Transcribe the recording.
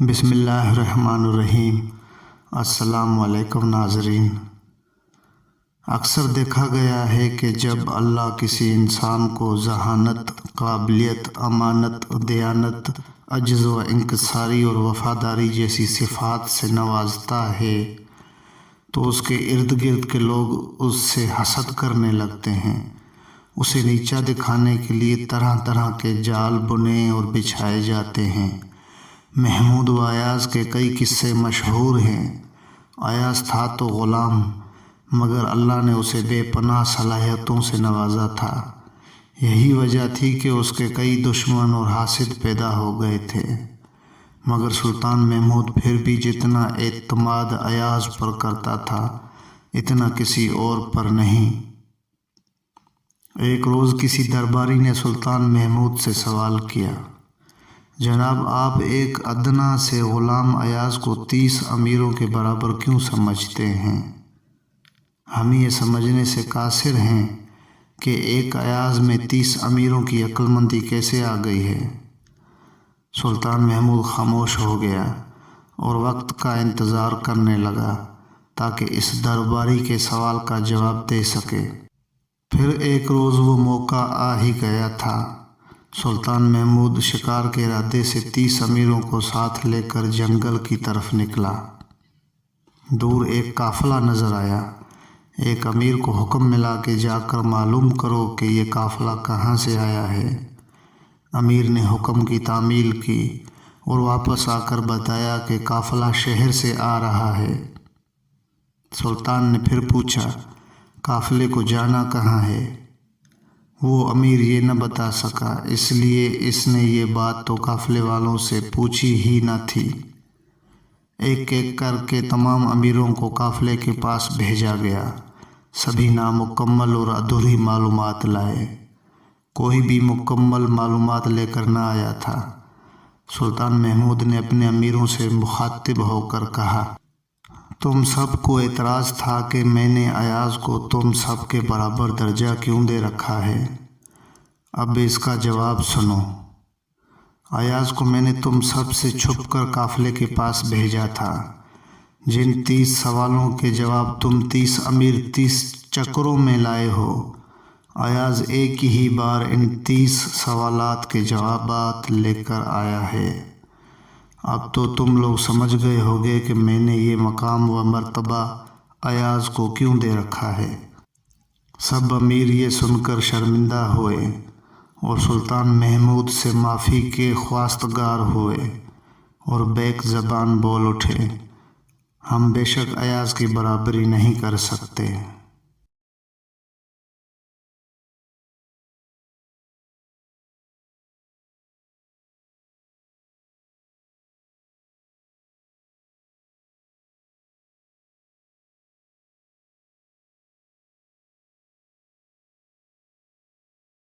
بسم اللہ الرحمن الرحیم۔ السلام علیکم ناظرین۔ اکثر دیکھا گیا ہے کہ جب اللہ کسی انسان کو ذہانت، قابلیت، امانت، دیانت، عجز و انکساری اور وفاداری جیسی صفات سے نوازتا ہے تو اس کے ارد گرد کے لوگ اس سے حسد کرنے لگتے ہیں۔ اسے نیچا دکھانے کے لیے طرح طرح کے جال بنے اور بچھائے جاتے ہیں۔ محمود و ایاز کے کئی قصے مشہور ہیں۔ ایاز تھا تو غلام، مگر اللہ نے اسے بے پناہ صلاحیتوں سے نوازا تھا۔ یہی وجہ تھی کہ اس کے کئی دشمن اور حاسد پیدا ہو گئے تھے، مگر سلطان محمود پھر بھی جتنا اعتماد ایاز پر کرتا تھا اتنا کسی اور پر نہیں۔ ایک روز کسی درباری نے سلطان محمود سے سوال کیا، جناب آپ ایک ادنا سے غلام ایاز کو 30 امیروں کے برابر کیوں سمجھتے ہیں؟ ہم یہ سمجھنے سے قاصر ہیں کہ ایک ایاز میں 30 امیروں کی عقل مندی کیسے آ گئی ہے۔ سلطان محمود خاموش ہو گیا اور وقت کا انتظار کرنے لگا تاکہ اس درباری کے سوال کا جواب دے سکے۔ پھر ایک روز وہ موقع آ ہی گیا تھا۔ سلطان محمود شکار کے ارادے سے 30 امیروں کو ساتھ لے کر جنگل کی طرف نکلا۔ دور ایک قافلہ نظر آیا۔ ایک امیر کو حکم ملا کہ جا کر معلوم کرو کہ یہ قافلہ کہاں سے آیا ہے۔ امیر نے حکم کی تعمیل کی اور واپس آ کر بتایا کہ قافلہ شہر سے آ رہا ہے۔ سلطان نے پھر پوچھا، قافلے کو جانا کہاں ہے؟ وہ امیر یہ نہ بتا سکا، اس لیے اس نے یہ بات تو قافلے والوں سے پوچھی ہی نہ تھی۔ ایک ایک کر کے تمام امیروں کو قافلے کے پاس بھیجا گیا۔ سبھی نامکمل اور ادھوری معلومات لائے۔ کوئی بھی مکمل معلومات لے کر نہ آیا تھا۔ سلطان محمود نے اپنے امیروں سے مخاطب ہو کر کہا، تم سب کو اعتراض تھا کہ میں نے ایاز کو تم سب کے برابر درجہ کیوں دے رکھا ہے؟ اب اس کا جواب سنو۔ ایاز کو میں نے تم سب سے چھپ کر قافلے کے پاس بھیجا تھا۔ جن 30 سوالوں کے جواب تم 30 امیر 30 چکروں میں لائے ہو، ایاز ایک ہی بار ان 30 سوالات کے جوابات لے کر آیا ہے۔ اب تو تم لوگ سمجھ گئے ہوگے کہ میں نے یہ مقام و مرتبہ ایاز کو کیوں دے رکھا ہے۔ سب امیر یہ سن کر شرمندہ ہوئے اور سلطان محمود سے معافی کے خواستگار ہوئے اور بیک زبان بول اٹھے، ہم بے شک ایاز کی برابری نہیں کر سکتے۔